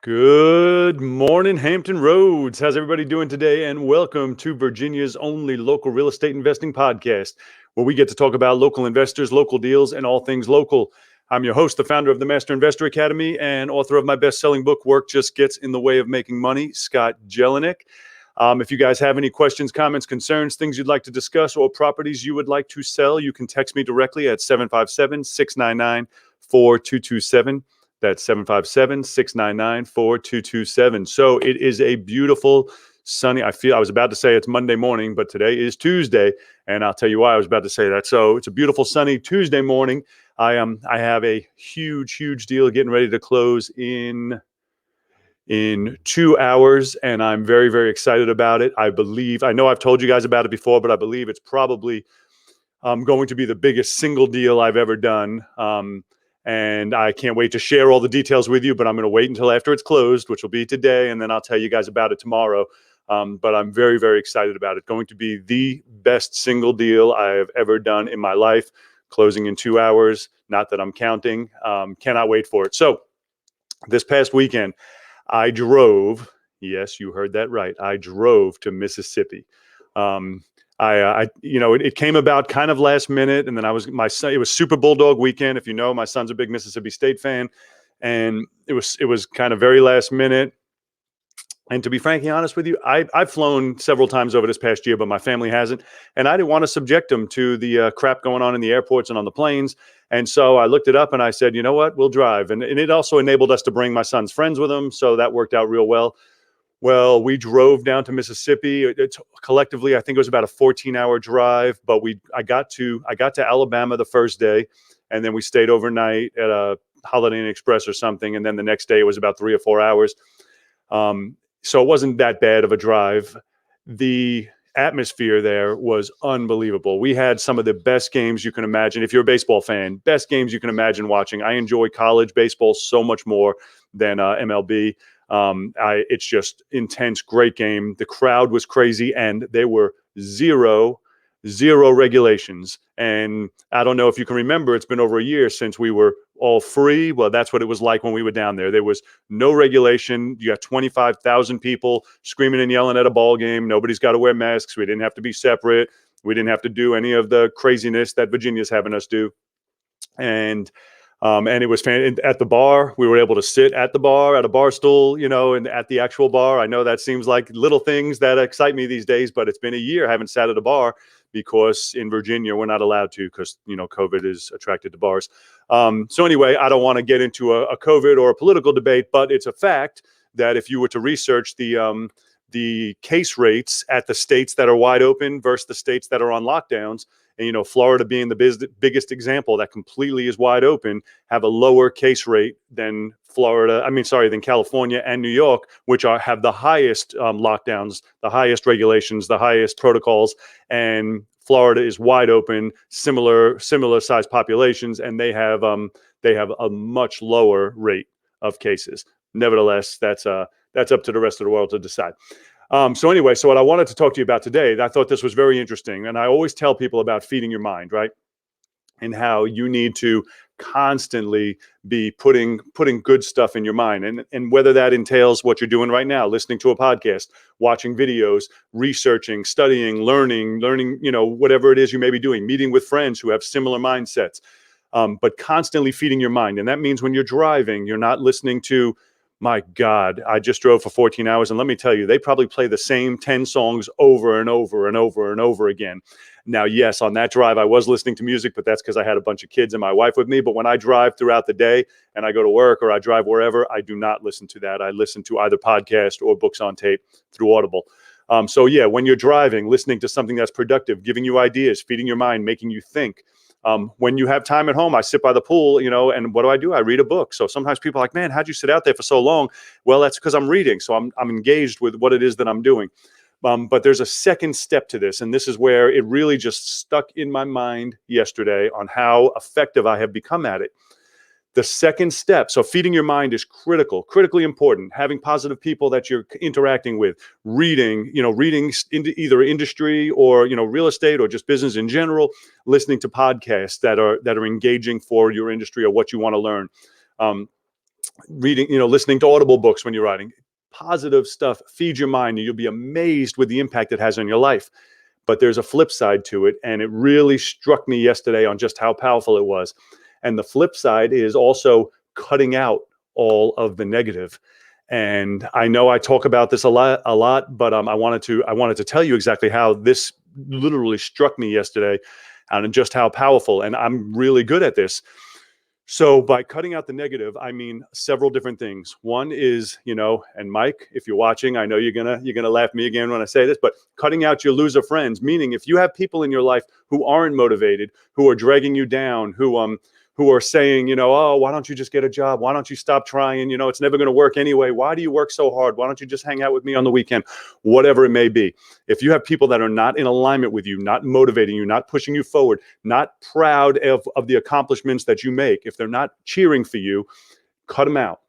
Good morning, Hampton Roads. How's everybody doing today? And welcome to Virginia's only local real estate investing podcast, where we get to talk about local investors, local deals, and all things local. I'm your host, the founder of the Master Investor Academy and author of my best-selling book, Work Just Gets in the Way of Making Money, Scott Jelinek. If you guys have any questions, comments, concerns, things you'd like to discuss, or properties you would like to sell, you can text me directly at 757-699-4227. That's 757-699-4227. So it is a beautiful, sunny, I was about to say it's Monday morning, but today is Tuesday. And I'll tell you why I was about to say that. So it's a beautiful, sunny Tuesday morning. I have a huge deal getting ready to close in 2 hours, and I'm very excited about it. I know I've told you guys about it before, but I believe it's probably going to be the biggest single deal I've ever done. And I can't wait to share all the details with you, but I'm going to wait until after it's closed, which will be today, and then I'll tell you guys about it tomorrow. But I'm very excited about it. Going to be the best single deal I have ever done in my life, closing in 2 hours. Not that I'm counting. Cannot wait for it. So this past weekend, I drove. Yes, you heard that right. I drove to Mississippi. It came about kind of last minute, and then it was Super Bulldog weekend. If you know, my son's a big Mississippi State fan, and it was kind of very last minute. And to be frankly honest with you, I've flown several times over this past year, but my family hasn't, and I didn't want to subject them to the crap going on in the airports and on the planes. And so I looked it up and I said, you know what, we'll drive. And it also enabled us to bring my son's friends with them, so that worked out real well. Well, we drove down to Mississippi. Collectively, I think it was about a 14-hour drive, but I got to Alabama the first day, and then we stayed overnight at a Holiday Inn Express or something, and then the next day it was about 3 or 4 hours. So it wasn't that bad of a drive. The atmosphere there was unbelievable. We had some of the best games you can imagine. If you're a baseball fan, best games you can imagine watching. I enjoy college baseball so much more than MLB. It's just intense, great game. The crowd was crazy, and there were zero regulations. And I don't know if you can remember, it's been over a year since we were all free. Well, that's what it was like when we were down there. There was no regulation. You got 25,000 people screaming and yelling at a ball game. Nobody's got to wear masks. We didn't have to be separate. We didn't have to do any of the craziness that Virginia's having us do. And it was at the bar. We were able to sit at the bar, at a bar stool, and at the actual bar. I know that seems like little things that excite me these days, but it's been a year I haven't sat at a bar, because in Virginia we're not allowed to, because COVID is attracted to bars. So anyway, I don't want to get into a COVID or a political debate, but it's a fact that if you were to research the case rates at the states that are wide open versus the states that are on lockdowns, and Florida being the biggest example that completely is wide open, have a lower case rate than than California and New York, which have the highest lockdowns, the highest regulations, the highest protocols. And Florida is wide open, similar size populations, and they have a much lower rate of cases. Nevertheless, that's up to the rest of the world to decide. So anyway, so what I wanted to talk to you about today, I thought this was very interesting. And I always tell people about feeding your mind, right? And how you need to constantly be putting good stuff in your mind. And whether that entails what you're doing right now, listening to a podcast, watching videos, researching, studying, learning, whatever it is you may be doing, meeting with friends who have similar mindsets, but constantly feeding your mind. And that means when you're driving, you're not listening to, my God, I just drove for 14 hours. And let me tell you, they probably play the same 10 songs over and over again. Now, yes, on that drive, I was listening to music, but that's because I had a bunch of kids and my wife with me. But when I drive throughout the day and I go to work or I drive wherever, I do not listen to that. I listen to either podcast or books on tape through Audible. So yeah, when you're driving, listening to something that's productive, giving you ideas, feeding your mind, making you think. When you have time at home, I sit by the pool, and what do? I read a book. So sometimes people are like, man, how'd you sit out there for so long? Well, that's because I'm reading. So I'm engaged with what it is that I'm doing. But there's a second step to this. And this is where it really just stuck in my mind yesterday on how effective I have become at it. The second step, so feeding your mind is critically important. Having positive people that you're interacting with, reading into either industry or, real estate or just business in general, listening to podcasts that are engaging for your industry or what you want to learn. reading, listening to Audible books when you're riding. Positive stuff, feed your mind, and you'll be amazed with the impact it has on your life. But there's a flip side to it, and it really struck me yesterday on just how powerful it was. And the flip side is also cutting out all of the negative. And I know I talk about this a lot, but I wanted to tell you exactly how this literally struck me yesterday, and just how powerful. And I'm really good at this. So by cutting out the negative, I mean several different things. One is, and Mike, if you're watching, I know you're gonna laugh at me again when I say this, but cutting out your loser friends, meaning if you have people in your life who aren't motivated, who are dragging you down, who are saying, oh, why don't you just get a job? Why don't you stop trying? It's never going to work anyway. Why do you work so hard? Why don't you just hang out with me on the weekend? Whatever it may be. If you have people that are not in alignment with you, not motivating you, not pushing you forward, not proud of the accomplishments that you make, if they're not cheering for you, cut them out.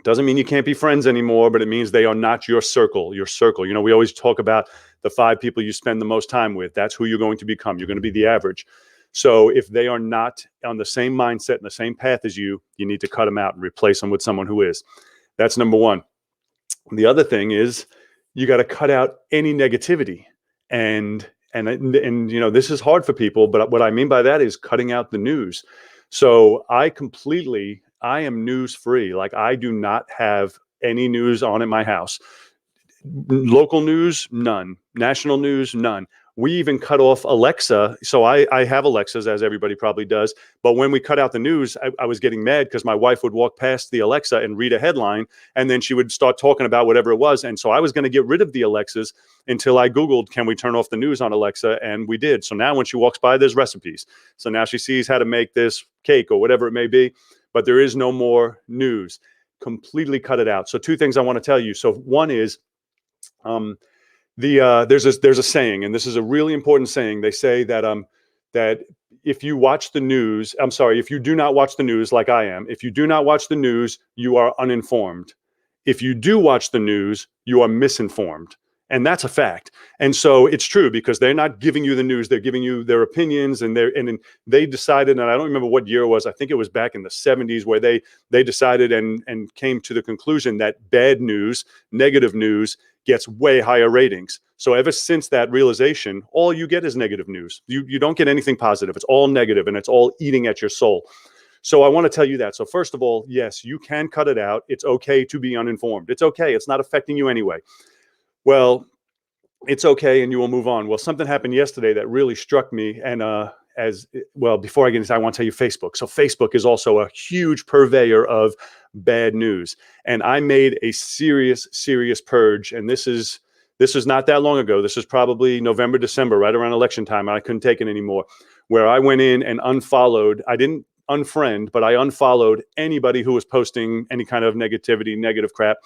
Doesn't mean you can't be friends anymore, but it means they are not your circle. We always talk about the 5 people you spend the most time with. That's who you're going to become. You're going to be the average. So if they are not on the same mindset and the same path as you, you need to cut them out and replace them with someone who is. That's number one. The other thing is you got to cut out any negativity. And this is hard for people, but what I mean by that is cutting out the news. So I am news free. Like, I do not have any news on in my house. Local news, none. National news, none. We even cut off Alexa. So I have Alexas, as everybody probably does. But when we cut out the news, I was getting mad because my wife would walk past the Alexa and read a headline, and then she would start talking about whatever it was. And so I was going to get rid of the Alexas until I Googled, can we turn off the news on Alexa? And we did. So now when she walks by, there's recipes. So now she sees how to make this cake or whatever it may be. But there is no more news. Completely cut it out. So 2 things I want to tell you. So one is, there's a saying, and this is a really important saying. They say that that if you watch the news, if you do not watch the news, like I am, if you do not watch the news, you are uninformed. If you do watch the news, you are misinformed. And that's a fact. And so it's true, because they're not giving you the news. They're giving you their opinions, and they decided, and I don't remember what year it was. I think it was back in the 70s where they decided and came to the conclusion that bad news, negative news, gets way higher ratings. So ever since that realization, all you get is negative news. You don't get anything positive. It's all negative, and it's all eating at your soul. So I want to tell you that. So first of all, yes, you can cut it out. It's okay to be uninformed. It's okay. It's not affecting you anyway. Well, it's okay, and you will move on. Well, something happened yesterday that really struck me. And before I get into that, I want to tell you Facebook. So Facebook is also a huge purveyor of bad news. And I made a serious purge. And this is not that long ago. This is probably November, December, right around election time. I couldn't take it anymore, where I went in and unfollowed. I didn't unfriend, but I unfollowed anybody who was posting any kind of negativity, negative crap.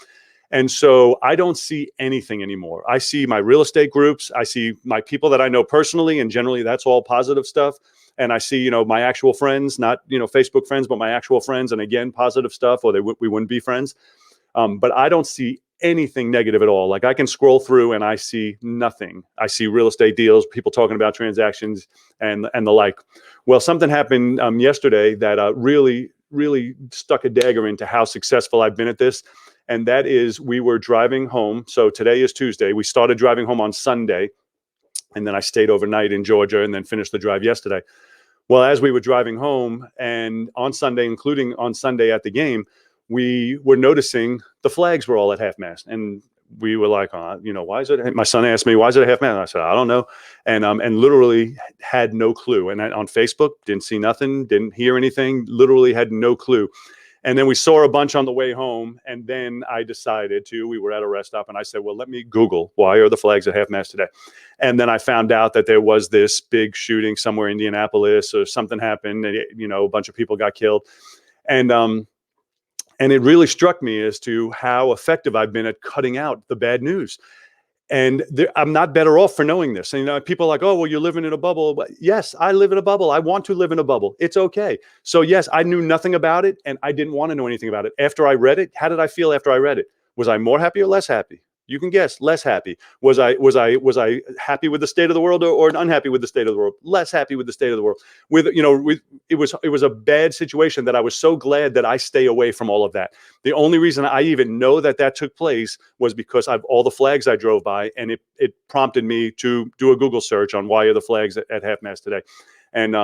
And so I don't see anything anymore. I see my real estate groups. I see my people that I know personally, and generally that's all positive stuff. And I see, my actual friends, not, Facebook friends, but my actual friends. And again, positive stuff, or we wouldn't be friends. But I don't see anything negative at all. Like, I can scroll through and I see nothing. I see real estate deals, people talking about transactions and the like. Well, something happened yesterday that really stuck a dagger into how successful I've been at this. And that is, we were driving home. So today is Tuesday. We started driving home on Sunday, and then I stayed overnight in Georgia and then finished the drive yesterday. Well, as we were driving home, and on Sunday, including on Sunday at the game, we were noticing the flags were all at half mast. And we were like, why is it? My son asked me, why is it at half mast? And I said, I don't know. And literally had no clue. And on Facebook, didn't see nothing, didn't hear anything, literally had no clue. And then we saw a bunch on the way home. And then I decided we were at a rest stop, and I said, well, let me Google, why are the flags at half mast today? And then I found out that there was this big shooting somewhere in Indianapolis, or something happened, and, a bunch of people got killed. And it really struck me as to how effective I've been at cutting out the bad news. And I'm not better off for knowing this. And people are like, oh, well, you're living in a bubble. But yes, I live in a bubble. I want to live in a bubble. It's okay. So yes, I knew nothing about it, and I didn't want to know anything about it. After I read it, how did I feel after I read it? Was I more happy or less happy? You can guess. Less happy. Was I happy with the state of the world, or unhappy with the state of the world? Less happy with the state of the world. It was a bad situation that I was so glad that I stay away from all of that. The only reason I even know that took place was because I've all the flags I drove by, and it prompted me to do a Google search on why are the flags at half mast today, and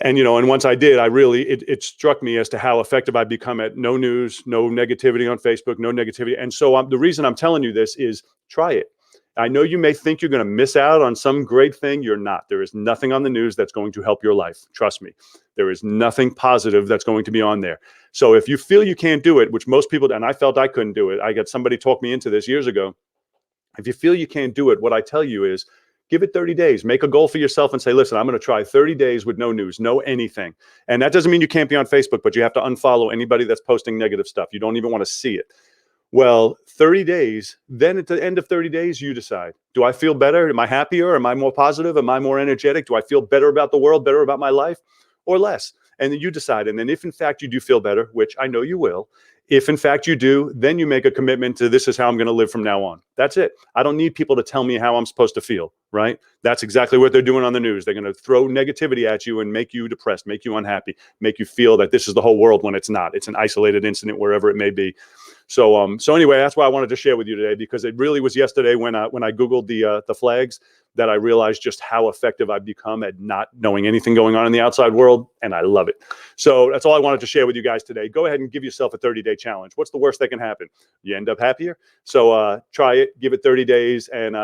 and once I did, it struck me as to how effective I've become at no news, no negativity on Facebook, no negativity. And so the reason I'm telling you this is try it. I know you may think you're going to miss out on some great thing. You're not. There is nothing on the news that's going to help your life. Trust me. There is nothing positive that's going to be on there. So if you feel you can't do it, which most people, and I felt I couldn't do it. I got somebody talk me into this years ago. If you feel you can't do it, what I tell you is, give it 30 days. Make a goal for yourself and say, listen, I'm going to try 30 days with no news, no anything. And that doesn't mean you can't be on Facebook, but you have to unfollow anybody that's posting negative stuff. You don't even want to see it. Well, 30 days, then at the end of 30 days, you decide, do I feel better? Am I happier? Am I more positive? Am I more energetic? Do I feel better about the world, better about my life, or less? And then you decide. And then if in fact you do feel better, which I know you will, if in fact you do, then you make a commitment to this is how I'm going to live from now on. That's it. I don't need people to tell me how I'm supposed to feel, right? That's exactly what they're doing on the news. They're going to throw negativity at you and make you depressed, make you unhappy, make you feel that this is the whole world when it's not. It's an isolated incident wherever it may be. So anyway, that's why I wanted to share with you today, because it really was yesterday when I Googled the flags that I realized just how effective I've become at not knowing anything going on in the outside world, and I love it. So that's all I wanted to share with you guys today. Go ahead and give yourself a 30-day challenge. What's the worst that can happen? You end up happier. So try it, give it 30 days, and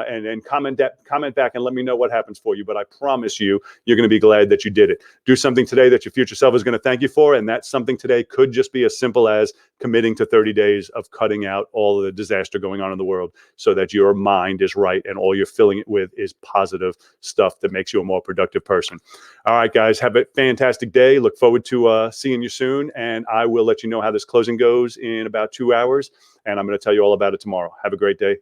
comment back and let me know what happens for you. But I promise you, you're going to be glad that you did it. Do something today that your future self is going to thank you for, and that something today could just be as simple as committing to 30 days of cutting out all of the disaster going on in the world so that your mind is right and all you're filling it with is positive stuff that makes you a more productive person. All right, guys, have a fantastic day. Look forward to seeing you soon, and I will let you know how this closing goes in about 2 hours, and I'm going to tell you all about it tomorrow. Have a great day.